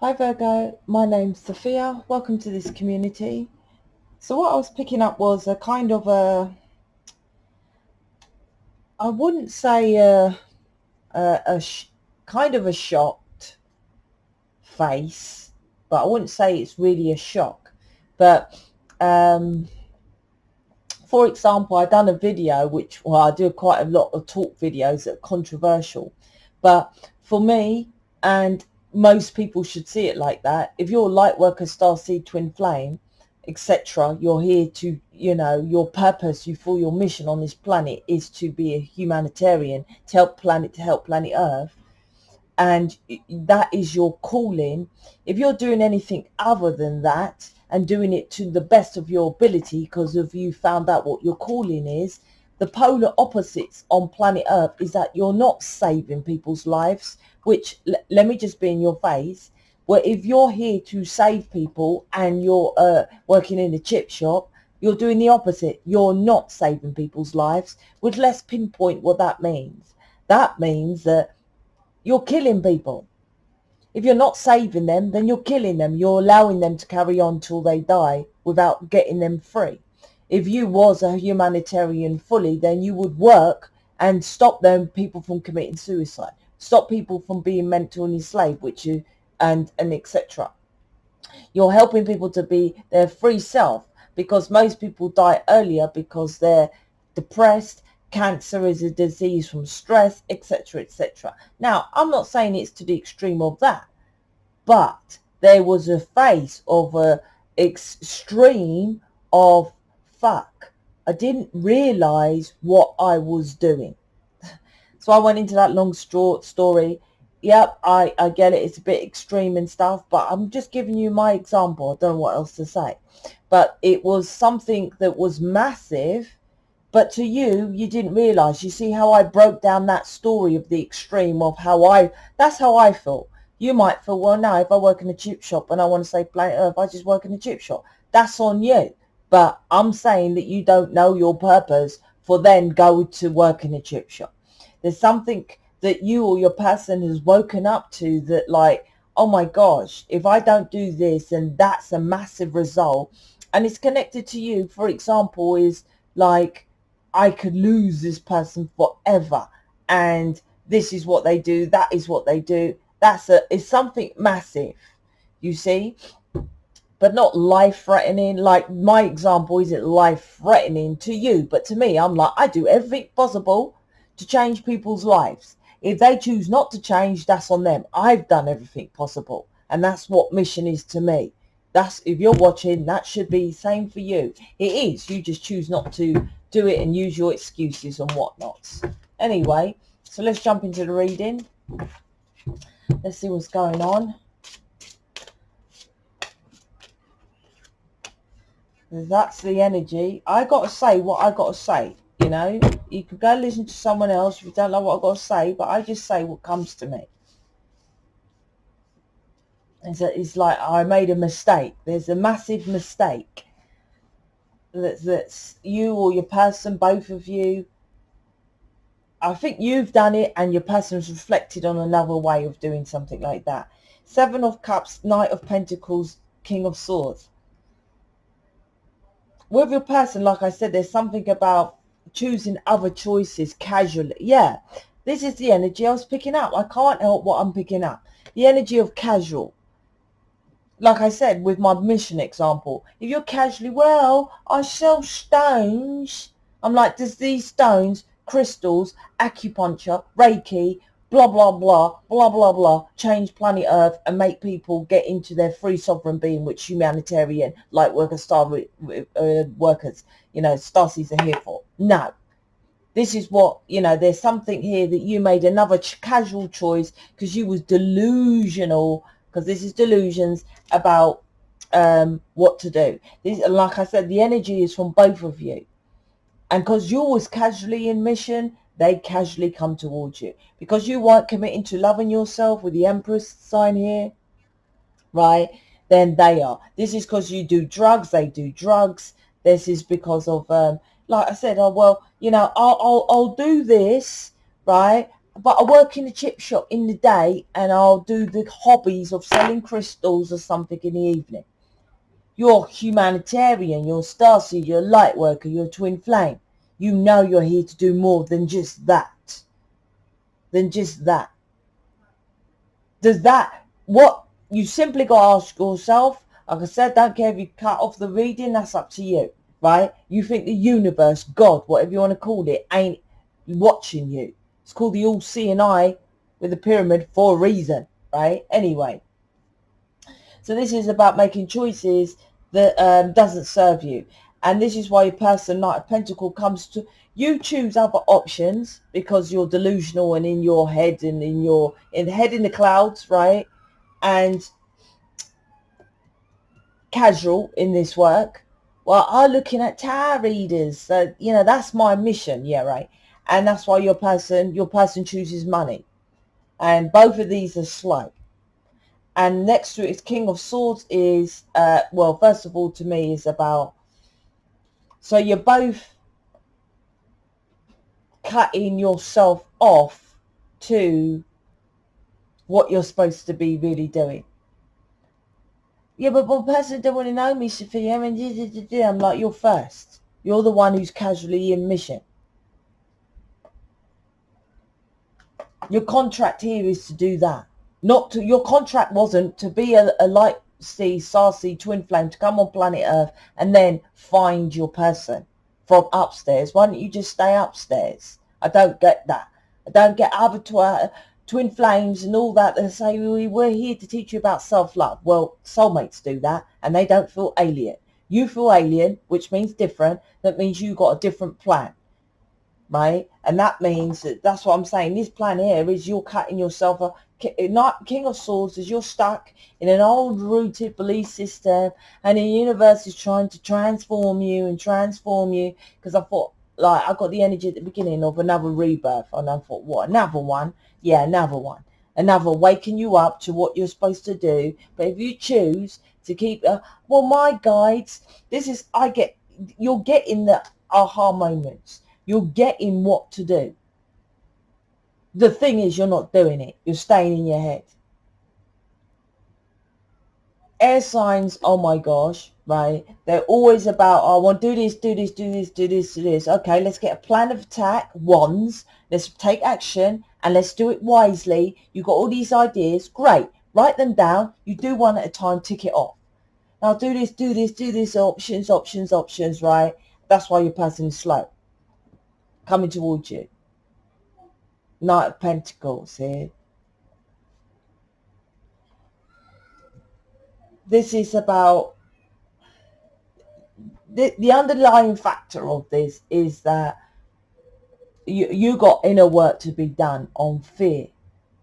Hi Virgo, my name's Sophia. Welcome to this community. So what I was picking up was a kind of I wouldn't say kind of a shocked face, but I wouldn't say it's really a shock. But for example, I done a video I do quite a lot of talk videos that are controversial, but for me, and most people should see it like that, if you're a Lightworker, Starseed, Twin Flame, etc., you're here to, your purpose, you feel your mission on this planet is to be a humanitarian, to help planet Earth, and that is your calling. If you're doing anything other than that and doing it to the best of your ability because of you found out what your calling is, the polar opposites on planet Earth is that you're not saving people's lives, which let me just be in your face. Well, if you're here to save people and you're working in a chip shop, you're doing the opposite. You're not saving people's lives. Would let's pinpoint what that means. That means that you're killing people. If you're not saving them, then you're killing them. You're allowing them to carry on till they die without getting them free. If you was a humanitarian fully, then you would work and stop them people from committing suicide, stop people from being mentally enslaved, and etc. You're helping people to be their free self, because most people die earlier because they're depressed. Cancer is a disease from stress, etc., etc. Now, I'm not saying it's to the extreme of that, but there was a phase of a extreme of fuck. I didn't realize what I was doing. So I went into that long story. Yep, I get it. It's a bit extreme and stuff, but I'm just giving you my example. I don't know what else to say. But it was something that was massive. But to you, you didn't realize. You see how I broke down that story of the extreme of that's how I feel. You might feel, well, no, if I work in a chip shop and I want to save planet Earth, I just work in a chip shop. That's on you. But I'm saying that you don't know your purpose for then go to work in a chip shop. There's something that you or your person has woken up to that, like, oh my gosh, if I don't do this, and that's a massive result. And it's connected to you. For example, is like, I could lose this person forever, and this is what they do, that is what they do. It's something massive, you see, but not life-threatening. Like my example isn't life-threatening to you, but to me, I'm like, I do everything possible to change people's lives. If they choose not to change, that's on them. I've done everything possible, and that's what mission is to me. That's, if you're watching, that should be the same for you. It is. You just choose not to do it and use your excuses and whatnots. Anyway, so let's jump into the reading. Let's see what's going on. That's the energy. I got to say what I got to say. You know, you could go listen to someone else if you don't know what I got to say, but I just say what comes to me. It's like I made a mistake. There's a massive mistake. That's you or your person, both of you. I think you've done it and your person's reflected on another way of doing something like that. 7 of Cups, Knight of Pentacles, King of Swords. With your person, like I said, there's something about choosing other choices casually. Yeah, this is the energy I was picking up. I can't help what I'm picking up. The energy of casual. Like I said, with my mission example, if you're casually, well, I sell stones. I'm like, does these stones, crystals, acupuncture, Reiki, blah, blah, blah, blah, blah, blah, change planet Earth and make people get into their free sovereign being, which humanitarian, Lightworker, star workers, Starseeds are here for? No. This is what, there's something here that you made another casual choice because you was delusional, because this is delusions about what to do. This, like I said, the energy is from both of you. And because you was casually in mission, they casually come towards you. Because you weren't committing to loving yourself with the Empress sign here, right? Then they are. This is because you do drugs, they do drugs. This is because of, like I said, oh, well, I'll do this, right? but I work in a chip shop in the day and I'll do the hobbies of selling crystals or something in the evening. You're humanitarian, you're Starseed, you're Lightworker, you're twin flame. You know you're here to do more than just that. Does that, what you simply got to ask yourself, like I said, don't care if you cut off the reading, that's up to you, right? You think the universe, God, whatever you want to call it, ain't watching you. It's called the all-seeing eye with the pyramid for a reason, right? Anyway, so this is about making choices that doesn't serve you. And this is why your person, Knight of Pentacles, comes to you. Choose other options because you're delusional and in your head and in the clouds, right? And casual in this work. Well, I'm looking at tarot readers, so you know that's my mission. Yeah, right. And that's why your person chooses money, and both of these are slow. And next to it is King of Swords is well, first of all, to me is about, so you're both cutting yourself off to what you're supposed to be really doing. Yeah, but one person don't want to know me, Sophia, and I'm like, you're first. You're the one who's casually in mission. Your contract here is to do that. Not to, your contract wasn't to be a light sea, Starseed, twin flame, to come on planet Earth and then find your person from upstairs. Why don't you just stay upstairs? I don't get that. I don't get other twin flames and all that. They say, we're here to teach you about self-love. Well, soulmates do that and they don't feel alien. You feel alien, which means different. That means you got a different plan, right? And that means that's what I'm saying. This plan here is you're cutting yourself off. Not King of Swords is you're stuck in an old rooted belief system and the universe is trying to transform you because I thought, like, I got the energy at the beginning of another rebirth and I thought, what, another one? Yeah, another one. Another waking you up to what you're supposed to do. But if you choose to keep, well, my guides, you're getting the aha moments. You're getting what to do. The thing is, you're not doing it. You're staying in your head. Air signs, oh my gosh, right? They're always about, oh, I want to do this, do this, do this, do this, do this. Okay, let's get a plan of attack, wands. Let's take action and let's do it wisely. You've got all these ideas. Great. Write them down. You do one at a time, tick it off. Now do this, do this, do this, options, options, options, right? That's why your person is slow. Coming towards you. Knight of Pentacles here. This is about the underlying factor of this is that you got inner work to be done on fear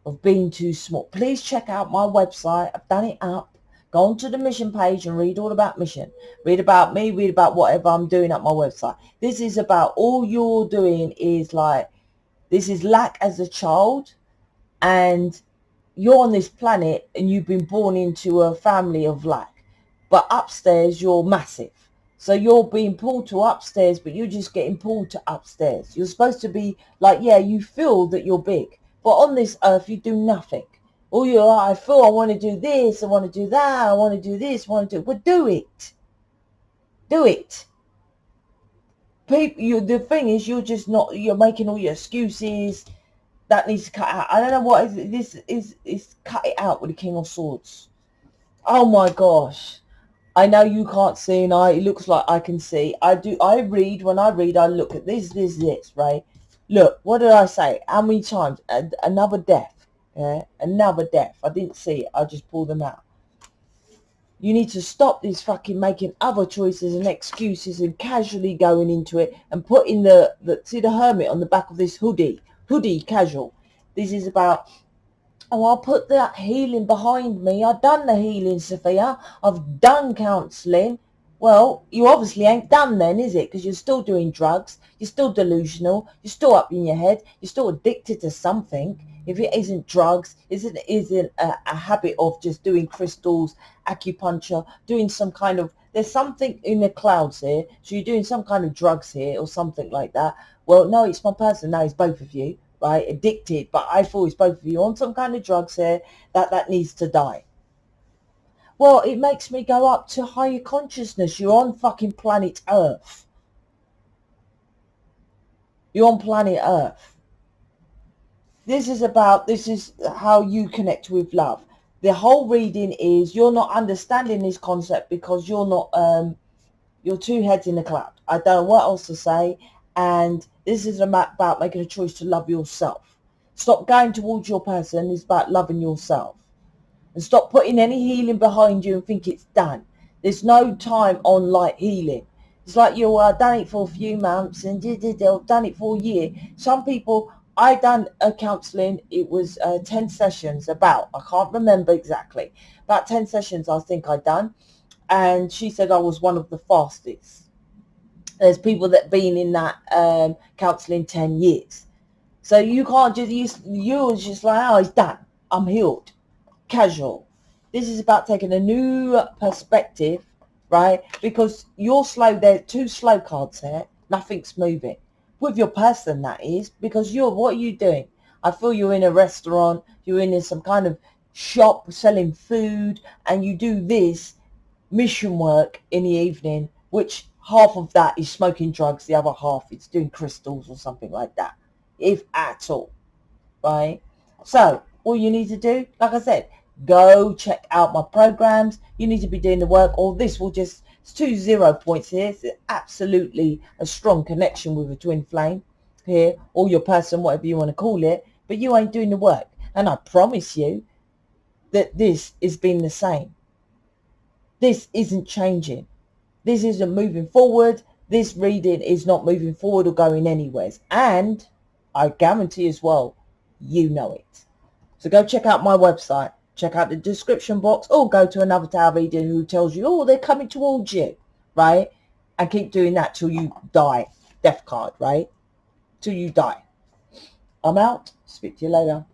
of being too small. Please check out my website. I've done it up. Go onto the mission page and read all about mission. Read about me, read about whatever I'm doing at my website. This is about, all you're doing is like, this is lack as a child, and you're on this planet and you've been born into a family of lack. But upstairs, you're massive. So you're being pulled to upstairs, but you're just getting pulled to upstairs. You're supposed to be like, yeah, you feel that you're big. But on this earth, you do nothing. All you're like, I feel I want to do this, I want to do that, I want to do this, I want to do it. Well, do it. Do it. People, the thing is, you're making all your excuses. That needs to cut out. I don't know what this is cut it out with the King of Swords. Oh my gosh. I know you can't see, and it looks like I can see. When I read, I look at this, right? Look, what did I say? How many times? Another death. Yeah, another death. I didn't see it. I just pulled them out. You need to stop this fucking making other choices and excuses and casually going into it and putting see the hermit on the back of this hoodie casual. This is about, oh, I'll put that healing behind me. I've done the healing, Sophia. I've done counselling. Well, you obviously ain't done then, is it? Because you're still doing drugs. You're still delusional. You're still up in your head. You're still addicted to something. If it isn't drugs, isn't a habit of just doing crystals, acupuncture, doing some kind of, there's something in the clouds here. So you're doing some kind of drugs here or something like that. Well, no, it's my person. No, it's both of you. right? Addicted. But I feel it's both of you on some kind of drugs here that needs to die. Well, it makes me go up to higher consciousness. You're on fucking planet Earth. You're on planet Earth. This is how you connect with love. The whole reading is you're not understanding this concept because you're not, you're two heads in a cloud. I don't know what else to say. And this is about making a choice to love yourself. Stop going towards your person. It's about loving yourself. And stop putting any healing behind you and think it's done. There's no time on light healing. It's like you done it for a few months and they've done it for a year. Some people, I done a counselling, it was 10 sessions about, I can't remember exactly, about 10 sessions I think I done. And she said I was one of the fastest. There's people that been in that counselling 10 years. So you can't just, you're just like, oh, it's done. I'm healed. Casual. This is about taking a new perspective, right? Because you're slow. There are two slow cards here. Nothing's moving. With your person, that is. Because what are you doing? I feel you're in a restaurant. You're in some kind of shop selling food. And you do this mission work in the evening, which half of that is smoking drugs. The other half is doing crystals or something like that. If at all. Right? So all you need to do, like I said, go check out my programs. You need to be doing the work, or this will just, it's 2 0 points here. It's absolutely a strong connection with a twin flame here, or your person, whatever you want to call it, but you ain't doing the work. And I promise you that this has been the same. This isn't changing. This isn't moving forward. This reading is not moving forward or going anywhere. And I guarantee as well, you know it. So go check out my website. Check out the description box, or go to another tarot reader who tells you, oh, they're coming towards you, right? And keep doing that till you die. Death card, right? Till you die. I'm out. Speak to you later.